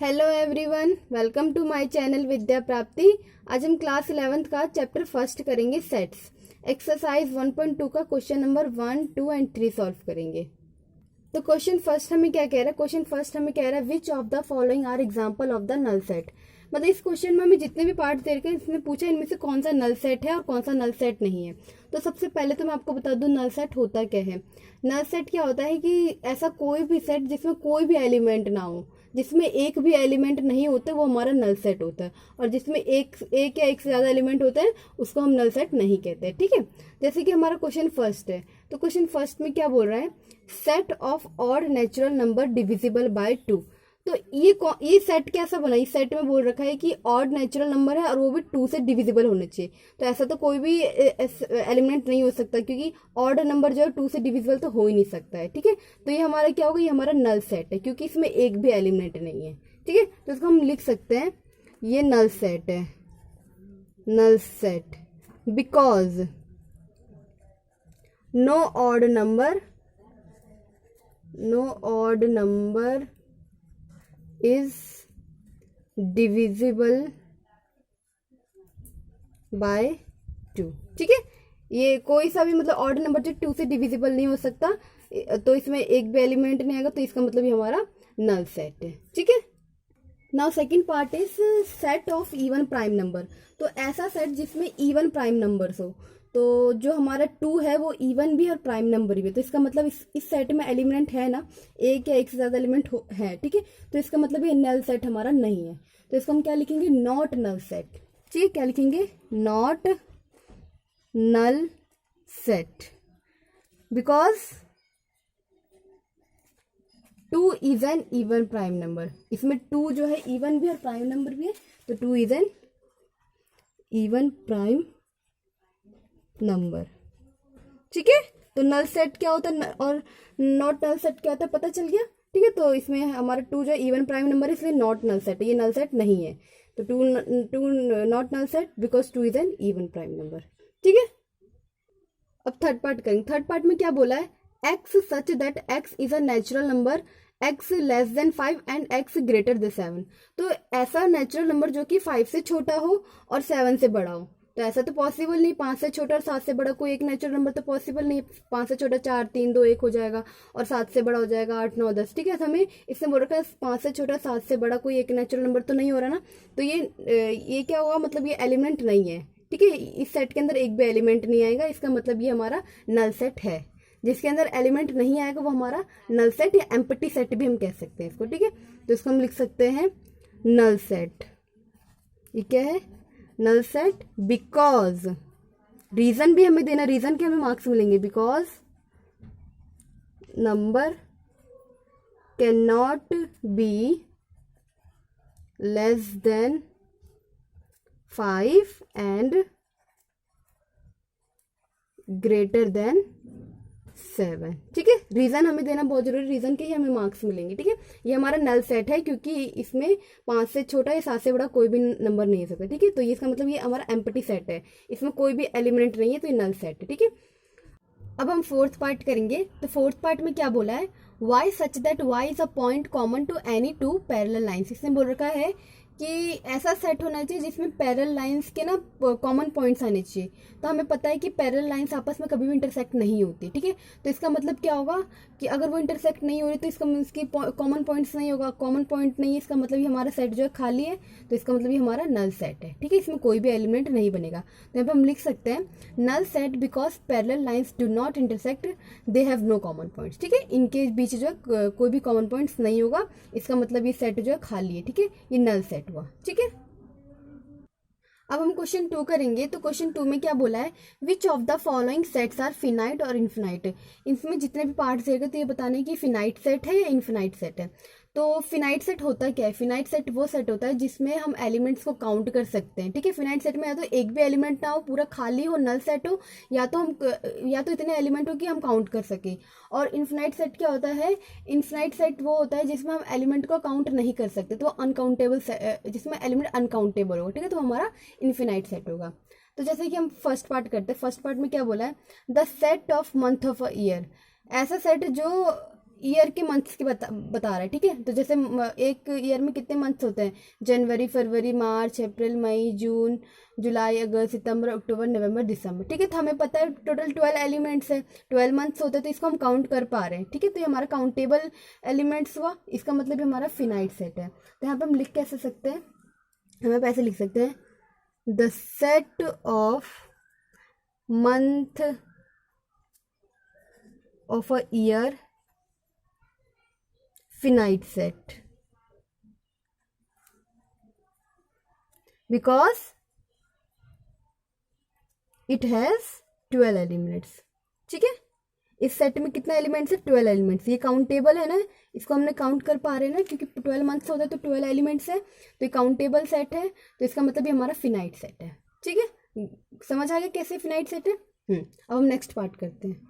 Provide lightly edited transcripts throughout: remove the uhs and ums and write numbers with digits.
Hello everyone, welcome to my channel Vidya Prapti. आज हम class 11th का चैप्टर फर्स्ट करेंगे सेट्स। एक्सरसाइज 1.2 का क्वेश्चन नंबर 1, 2 एंड 3 सॉल्व करेंगे। तो क्वेश्चन फर्स्ट हमें क्या कह रहा है, which of the following are example of the null set. मतलब इस क्वेश्चन में हमें जितने भी पार्ट दे रखे हैं इसने पूछा इनमें से कौन सा नल सेट है और कौन सा नल सेट नहीं है। तो सबसे पहले तो मैं आपको बता दूं नल सेट होता क्या है। नल सेट क्या होता है कि ऐसा कोई भी सेट जिसमें कोई भी एलिमेंट ना हो, जिसमें एक भी एलिमेंट नहीं होते, वो हमारा नल सेट होता है। और जिसमें एक या एक से ज्यादा एलिमेंट होते हैं उसको हम नल सेट नहीं कहते। ठीक है, जैसे कि हमारा क्वेश्चन फर्स्ट है, तो क्वेश्चन फर्स्ट में क्या बोल रहा है, set of odd natural number divisible by 2। तो ये सेट कैसा बना, इस सेट में बोल रखा है कि ऑड नेचुरल नंबर है और वो भी 2 से डिविजिबल होने चाहिए। तो ऐसा तो कोई भी एलिमेंट नहीं हो सकता, क्योंकि ऑड नंबर जो है 2 से डिविजिबल तो हो ही नहीं सकता है। ठीक है, तो ये हमारा क्या होगा, ये हमारा नल सेट है, क्योंकि इसमें एक भी एलिमेंट नहीं है। ठीक है, तो इसको हम लिख सकते हैं ये नल सेट है, null set because no odd number is divisible by 2। ठीक है, ये कोई सा भी मतलब ऑड नंबर जो 2 से डिविजिबल नहीं हो सकता, तो इसमें एक भी एलिमेंट नहीं आएगा, तो इसका मतलब ये हमारा नल सेट है। ठीक है, now second part is set of even prime number. तो ऐसा सेट जिसमें इवन प्राइम नंबर्स हो, तो जो हमारा 2 है वो इवन भी और प्राइम नंबर भी है। तो इसका मतलब इस सेट में एलिमेंट है ना, एक या एक से ज्यादा एलिमेंट है। ठीक है, तो इसका मतलब ये नल सेट हमारा नहीं है। तो इसको हम क्या लिखेंगे, नॉट नल सेट। ठीक है, क्या लिखेंगे, not null set because 2 is an even prime number. इसमें 2 जो है इवन भी और प्राइम नंबर भी है, तो 2 is an even prime number. ठीक है, तो नल सेट क्या होता है और नॉट नल सेट क्या होता है पता चल गया। ठीक है, तो इसमें हमारा 2 जो इवन प्राइम नंबर है, इसलिए नॉट नल सेट है, ये नल सेट नहीं है। तो 2 not null set because 2 is an even prime number. ठीक है, अब थर्ड पार्ट करेंगे। थर्ड पार्ट में क्या बोला है, x such that x is a natural number x less than 5 and x greater than 7। तो ऐसा नेचुरल नंबर जो कि 5 से छोटा हो और 7 से बड़ा हो। तो ऐसा तो पॉसिबल नहीं, 5 से छोटा और 7 से बड़ा कोई एक नेचुरल नंबर तो पॉसिबल नहीं। 5 से छोटा 4, 3, 2, 1 हो जाएगा, और 7 से बड़ा हो जाएगा 8, 9, 10। ठीक है, हमें इसमें बोल रखा है 5 से छोटा 7 से बड़ा कोई एक नेचुरल नंबर तो नहीं हो रहा ना। तो ये क्या होगा, मतलब ये एलिमेंट नहीं है। ठीक है, इस सेट के अंदर एक भी एलिमेंट नहीं आएगा, इसका मतलब ये हमारा नल सेट है। जिसके अंदर एलिमेंट नहीं आएगा वो हमारा नल सेट या एम्प्टी सेट भी हम कह सकते हैं इसको। ठीक है, तो इसको हम लिख सकते हैं नल सेट। ये क्या है, नल सेट बिकॉज, रीजन भी हमें देना, रीजन के हमें मार्क्स मिलेंगे, because number can not be less than 5 and greater than 7। ठीक है, रीजन हमें देना बहुत जरूरी, रीजन के ही हमें मार्क्स मिलेंगे। ठीक है, ये हमारा नल सेट है क्योंकि इसमें 5 से छोटा या 7 से बड़ा कोई भी नंबर नहीं हो सकता। ठीक है, तो ये इसका मतलब ये हमारा एम्प्टी सेट है, इसमें कोई भी एलिमेंट नहीं है, तो ये नल सेट है। ठीक है, अब हम फोर्थ पार्ट करेंगे। तो फोर्थ पार्ट में क्या बोला है, y such that y is a point common to any 2 parallel lines. इसने बोल रखा है कि ऐसा सेट होना चाहिए जिसमें पैरेलल लाइंस के ना कॉमन पॉइंट्स आने चाहिए। तो हमें पता है कि पैरेलल लाइंस आपस में कभी भी इंटरसेक्ट नहीं होती। ठीक है, तो इसका मतलब क्या होगा कि अगर वो इंटरसेक्ट नहीं हो रही तो इसका इसकी कॉमन पॉइंट्स नहीं होगा, कॉमन पॉइंट नहीं है, इसका मतलब ये हमारा सेट जो है खाली है, तो इसका मतलब ये हमारा नल सेट है। ठीक है, इसमें कोई भी एलिमेंट नहीं बनेगा। तो यहाँ पर हम लिख सकते हैं null set because parallel lines do not intersect, they have no common points. ठीक है, इनके बीच जो है कोई भी कॉमन पॉइंट्स नहीं होगा, इसका मतलब ये सेट जो है खाली है। ठीक है, ये नल सेट हुआ। ठीक है, अब हम क्वेश्चन 2 करेंगे। तो क्वेश्चन 2 में क्या बोला है, which of the following sets are finite और इन्फिनाइट। इसमें जितने भी पार्ट्स देगा तो ये बताने कि फिनाइट सेट है या इन्फिनाइट सेट है। तो फिनाइट सेट होता क्या है, फिनाइट सेट वो सेट होता है जिसमें हम एलिमेंट्स को काउंट कर सकते हैं। ठीक है, फिनाइट सेट में या तो एक भी एलिमेंट ना हो, पूरा खाली हो, नल सेट हो, या तो इतने एलिमेंट हो कि हम काउंट कर सके। और इन्फिनाइट सेट क्या होता है, इन्फिनाइट सेट वो होता है जिसमें हम एलिमेंट को काउंट नहीं कर सकते, तो अनकाउंटेबल, जिसमें एलिमेंट अनकाउंटेबल होगा। ठीक है, तो हमारा इन्फिनाइट सेट होगा। तो जैसे कि हम फर्स्ट पार्ट करते हैं, फर्स्ट पार्ट में क्या बोला है, the set of month of a year. ऐसा सेट जो ईयर के मंथ्स की बता रहा है, ठीक है। तो जैसे एक ईयर में कितने मंथ्स होते हैं, जनवरी, फरवरी, मार्च, अप्रैल, मई, जून, जुलाई, अगस्त, सितंबर, अक्टूबर, नवंबर, दिसंबर, ठीक है। तो हमें पता है टोटल 12 एलिमेंट्स है, 12 मंथ्स होते हैं, तो इसको हम काउंट कर पा रहे हैं, ठीक है। तो ये हमारा काउंटेबल एलिमेंट्स हुआ, इसका मतलब हमारा फिनाइट सेट है। तो यहाँ पे हम लिख कैसे सकते हैं, हम ऐसे लिख सकते हैं, the set of month of a year finite set because it has 12 elements, ठीक है। इस सेट में कितना एलिमेंट्स है, 12 एलिमेंट्स। ये काउंटेबल है ना, इसको हमने काउंट कर पा रहे हैं ना, क्योंकि 12 मंथ्स होता है तो 12 एलिमेंट्स है, तो ये काउंटेबल सेट है। तो इसका मतलब ये हमारा फिनाइट सेट है, ठीक है। समझ आ गया कैसे फिनाइट सेट है। अब हम नेक्स्ट पार्ट करते हैं।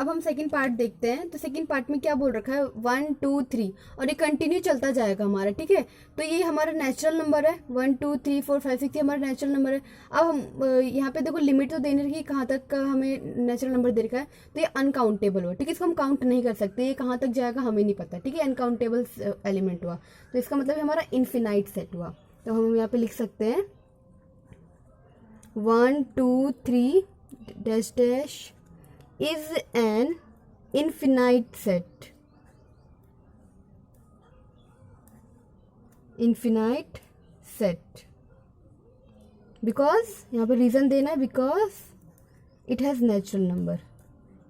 अब हम सेकंड पार्ट देखते हैं। तो सेकंड पार्ट में क्या बोल रखा है, 1 2 3, और ये कंटिन्यू चलता जाएगा हमारा, ठीक है। तो ये हमारा नेचुरल नंबर है, 1 2 3 4 5 6, ये हमारा नेचुरल नंबर है। अब हम यहाँ पे देखो लिमिट तो देने रखी, कहाँ तक का हमें नेचुरल नंबर दे रखा है, तो ये अनकाउंटेबल हुआ, ठीक है। इसको हम काउंट नहीं कर सकते, ये कहाँ तक जाएगा हमें नहीं पता, ठीक है। अनकाउंटेबल एलिमेंट हुआ, तो इसका मतलब हमारा इनफिनाइट सेट हुआ। तो हम यहाँ पे लिख सकते हैं 1 2 3 dash dash is an infinite set, infinite set because यहाँ पे रीज़न देना है, because it has natural number,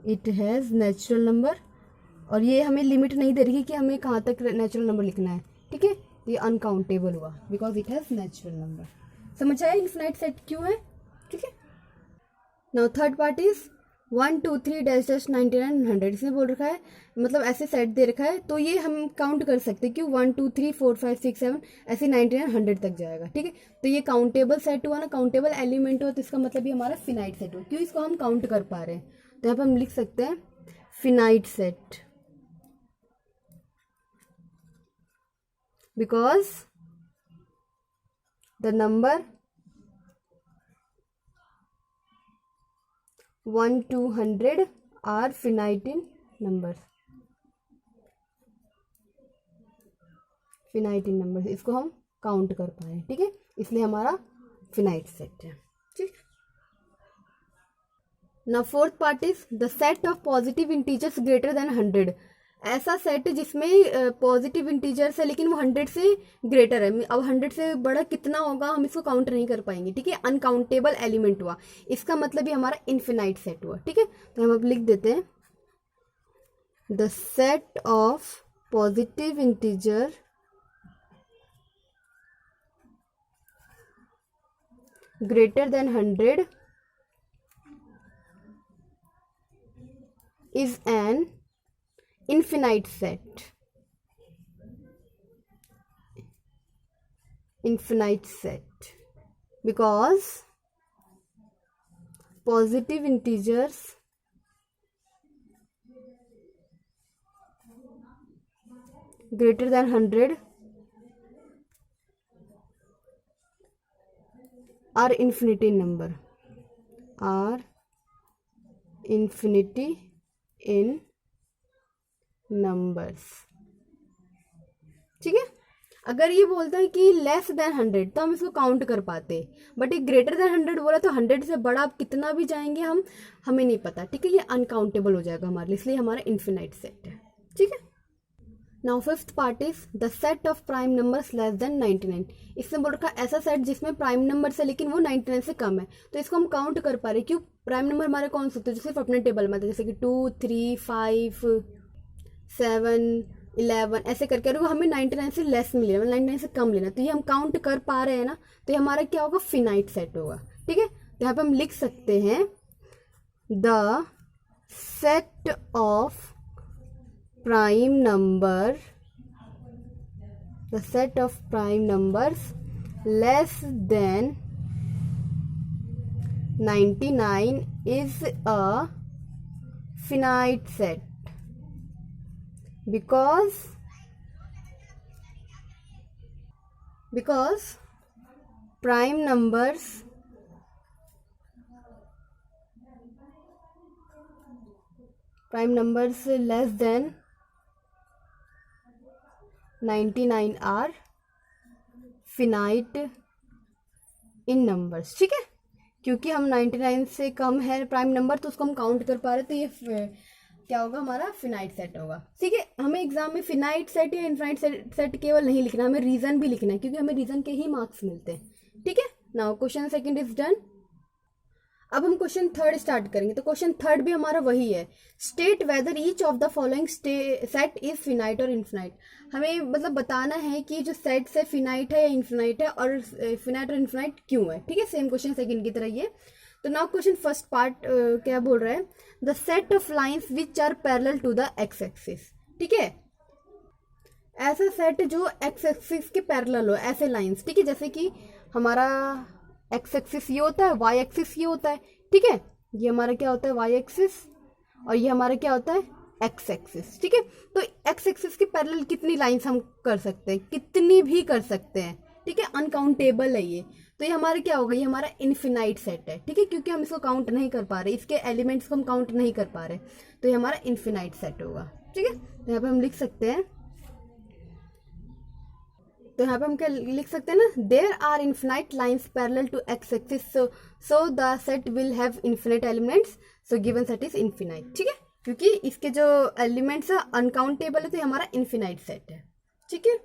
it has natural number. और ये हमें लिमिट नहीं दे रही कि हमें कहाँ तक नेचुरल नंबर लिखना है, ठीक है। ये अनकाउंटेबल हुआ because it has natural number. समझ आया इनफिनाइट सेट क्यों है, ठीक है। Now third part is 1 2 3 dash dash 99 100, इसने बोल रखा है, मतलब ऐसे सेट दे रखा है, तो ये हम काउंट कर सकते हैं, क्यों 1 2 3 4 5 6 7 ऐसे 99 100 तक जाएगा, ठीक है। तो ये काउंटेबल सेट हुआ ना, काउंटेबल एलिमेंट हुआ, तो इसका मतलब ये हमारा फिनाइट सेट हुआ, क्यों इसको हम काउंट कर पा रहे हैं। तो यहाँ पर हम लिख सकते हैं finite set because the number 1 to 100 are finite in numbers, finite in numbers, इसको हम काउंट कर पाए, ठीक है, इसलिए हमारा फिनाइट सेट है, ठीक। Now fourth part is the set of positive integers greater than 100, ऐसा सेट जिसमें पॉजिटिव इंटीजर्स है लेकिन वो 100 से ग्रेटर है। अब 100 से बड़ा कितना होगा हम इसको काउंट नहीं कर पाएंगे, ठीक है। अनकाउंटेबल एलिमेंट हुआ, इसका मतलब ये हमारा इनफिनाइट सेट हुआ, ठीक है। तो हम अब लिख देते हैं the set of positive integer greater than 100 is an infinite set, infinite set because positive integers greater than 100 are infinity in number, are infinity in numbers, ठीक है। अगर ये बोलता है कि लेस देन 100 तो हम इसको काउंट कर पाते, बट ये ग्रेटर देन 100 बोला तो 100 से बड़ा आप कितना भी जाएंगे हमें नहीं पता, ठीक है। ये अनकाउंटेबल हो जाएगा हमारे लिए, इसलिए हमारा इनफिनाइट सेट है, ठीक है। Now fifth part is the set of prime numbers less than 99, इसने बोल रखा ऐसा सेट जिसमें प्राइम नंबर है लेकिन वो 99 से कम है, तो इसको हम काउंट कर पा रहे, क्यों प्राइम नंबर हमारे कौन से होते हैं जो सिर्फ अपने टेबल में, जैसे कि 2 3 5 7 11 ऐसे करके, और वो हमें 99 से लेस में लेना, 99 से कम लेना, तो ये हम काउंट कर पा रहे हैं ना, तो ये हमारा क्या होगा, फिनाइट सेट होगा, ठीक है। तो यहाँ पे हम लिख सकते हैं the set of prime number, the set of prime numbers less than 99 is a finite set because prime numbers less than 99 are finite in numbers, ठीक है, क्योंकि हम 99 से कम है प्राइम नंबर तो उसको हम काउंट कर पा रहे, तो ये क्या होगा, हमारा फिनाइट सेट होगा, ठीक है। हमें एग्जाम में फिनाइट सेट या इनफाइनाइट सेट केवल नहीं लिखना, हमें रीजन भी लिखना है, क्योंकि हमें रीजन के ही मार्क्स मिलते हैं, ठीक है। Now question second is done. अब हम क्वेश्चन थर्ड स्टार्ट करेंगे। तो क्वेश्चन थर्ड भी हमारा वही है, state whether each of the following set is finite और इनफिनाइट। हमें मतलब बताना है कि जो सेट से फिनाइट है या इनफिनाइट है, और फिनाइट और इनफिनाइट क्यों है, ठीक है। सेम क्वेश्चन सेकंड की तरह ये। तो नाउ क्वेश्चन फर्स्ट पार्ट क्या बोल रहा है, the set of lines which are parallel to the x axis, ठीक है। ऐसा सेट जो एक्स एक्सिस के पैरेलल हो, ऐसे लाइंस, ठीक है। जैसे कि हमारा एक्स एक्सिस ये होता है, वाई एक्सिस ये होता है, ठीक है। ये हमारा क्या होता है, वाई एक्सिस, और ये हमारा क्या होता है, एक्स एक्सिस, ठीक है। तो एक्स एक्सिस के पैरेलल कितनी लाइंस हम कर सकते हैं, कितनी भी कर सकते हैं, ठीक है, अनकाउंटेबल है ये। तो ये हमारा क्या होगा, ये हमारा इनफिनाइट सेट है, ठीक है, क्योंकि हम इसको काउंट नहीं कर पा रहे, इसके एलिमेंट्स को हम काउंट नहीं कर पा रहे, तो ये हमारा इनफिनाइट सेट होगा, ठीक है। तो यहाँ पे हम लिख सकते हैं, तो यहाँ पे हम क्या लिख सकते हैं ना, there are infinite lines parallel to x axis, so the set will have infinite elements, so given set is infinite, ठीक है, क्योंकि इसके जो एलिमेंट्स है अनकाउंटेबल है, तो ये हमारा इन्फिनाइट सेट है, ठीक है।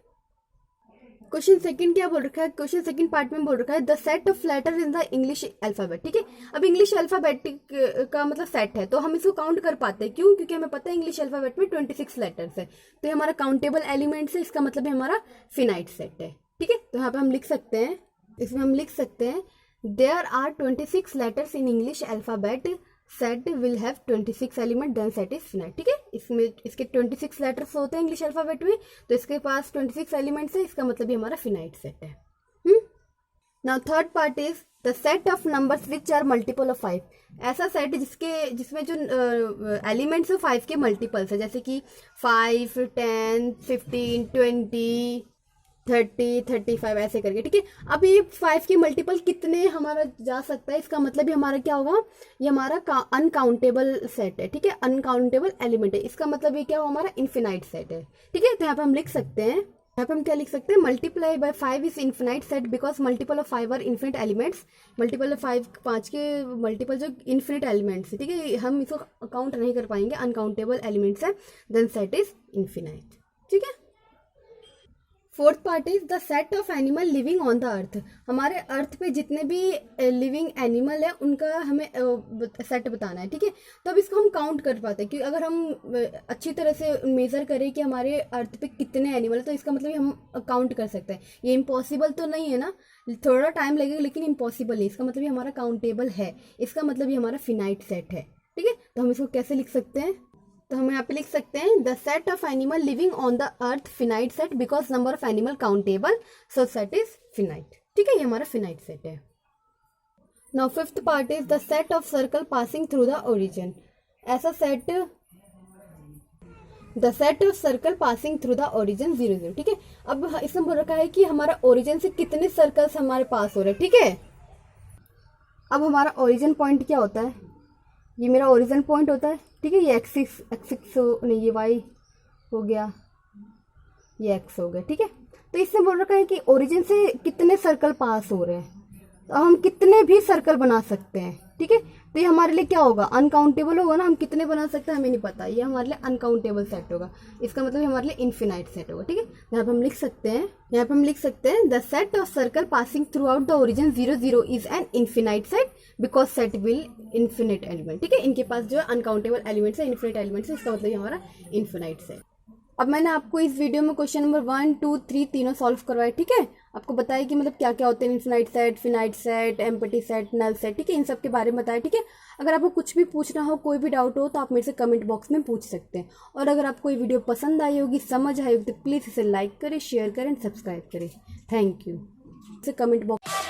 क्वेश्चन सेकंड क्या बोल रखा है, क्वेश्चन सेकंड पार्ट में बोल रखा है the set of letter in the English alphabet, ठीक है। अब इंग्लिश अल्फाबेटिक का मतलब सेट है, तो हम इसको काउंट कर पाते हैं, क्यों, क्योंकि हमें पता है इंग्लिश अल्फाबेट में 26 लेटर्स है, तो ये हमारा काउंटेबल एलिमेंट्स है, इसका मतलब है हमारा फिनाइट सेट है, ठीक है। तो यहाँ पे हम लिख सकते हैं, इसमें हम लिख सकते हैं there are 26 letters in English alphabet, set will have 26 element, then set is finite, ठीक है। इसमें इसके 26 लेटर्स होते हैं इंग्लिश अल्फाबेट में, तो इसके पास 26 एलिमेंट्स है, इसका मतलब ये हमारा फिनाइट सेट है। Now third part is the set of numbers which are multiple of 5। ऐसा सेट जिसमें जो एलिमेंट्स है 5 के मल्टीपल्स है, जैसे कि 5, 10, 15, 20, 30, 35 ऐसे करके, ठीक है। अब ये 5 के मल्टीपल कितने हमारा जा सकता है, इसका मतलब ये हमारा क्या होगा, ये हमारा अनकाउंटेबल सेट है, ठीक है, अनकाउंटेबल एलिमेंट है, इसका मतलब ये क्या होगा, हमारा इन्फिनाइट सेट है, ठीक है। तो यहाँ पे हम लिख सकते हैं, यहाँ पे हम क्या लिख सकते हैं, multiply by 5 is infinite set because multiple of 5 are infinite elements. Multiple of 5 के मल्टीपल जो इन्फिनिट एलिमेंट्स है, ठीक है, हम इसको काउंट नहीं कर पाएंगे, अनकाउंटेबल एलिमेंट्स है, देन सेट इज इन्फिनाइट, ठीक है। Fourth part is the set of animal living on the अर्थ। हमारे अर्थ पे जितने भी लिविंग एनिमल है उनका हमें सेट बताना है, ठीक है। तो अब इसको हम काउंट कर पाते हैं, क्योंकि अगर हम अच्छी तरह से मेजर करें कि हमारे अर्थ पे कितने एनिमल है, तो इसका मतलब हम काउंट कर सकते हैं। ये इम्पॉसिबल तो नहीं है ना, थोड़ा टाइम लगेगा, लेकिन इम्पॉसिबल नहीं, इसका मतलब ये हमारा काउंटेबल है, इसका मतलब ये हमारा फिनाइट सेट है, ठीक है। तो हम इसको कैसे लिख सकते हैं, तो हम यहाँ पे लिख सकते हैं the set of animal living on the earth finite set because number of animal countable, so set is finite, ठीक है, ये हमारा फिनाइट सेट है। Now fifth part is the set of circle passing through the origin. ऐसा set, the set of circle passing through the origin 0, 0, ठीक है। अब इसमें बोल रखा है कि हमारा ओरिजिन से कितने सर्कल्स हमारे पास हो रहे हैं, ठीक है। अब हमारा ओरिजिन पॉइंट क्या होता है, ये मेरा ओरिजिन पॉइंट होता है, ठीक है। ये एक्सिस नहीं, ये वाई हो गया, ये एक्स हो गया, ठीक है। तो इसमें बोल रखा है कि ओरिजिन से कितने सर्कल पास हो रहे हैं, तो हम कितने भी सर्कल बना सकते हैं, ठीक है। तो ये हमारे लिए क्या होगा, अनकाउंटेबल होगा ना, हम कितने बना सकते हैं हमें नहीं पता, ये हमारे लिए अनकाउंटेबल सेट होगा, इसका मतलब हमारे लिए इन्फिनाइट सेट होगा, ठीक है। यहाँ पे हम लिख सकते हैं the set of circle passing through out the origin 0, 0 is an infinite set because set will infinite element, ठीक है। इनके पास जो है अनकाउंटेबल एलिमेंट्स है, इन्फिनिट एलिमेंट्स है, इसका मतलब ये हमारा इन्फिनाइट सेट। अब मैंने आपको इस वीडियो में क्वेश्चन नंबर 1, 2, 3 तीनों सॉल्व करवाए, ठीक है। आपको बताया कि मतलब क्या क्या होते हैं infinite set, finite set, empty set, null set, ठीक है, इन सब के बारे में बताया, ठीक है। अगर आपको कुछ भी पूछना हो, कोई भी डाउट हो, तो आप मेरे से कमेंट बॉक्स में पूछ सकते हैं। और अगर आपको ये वीडियो पसंद आई होगी, समझ आई होगी, तो प्लीज़ इसे लाइक करें, शेयर करें, सब्सक्राइब करें। Thank you. Comment box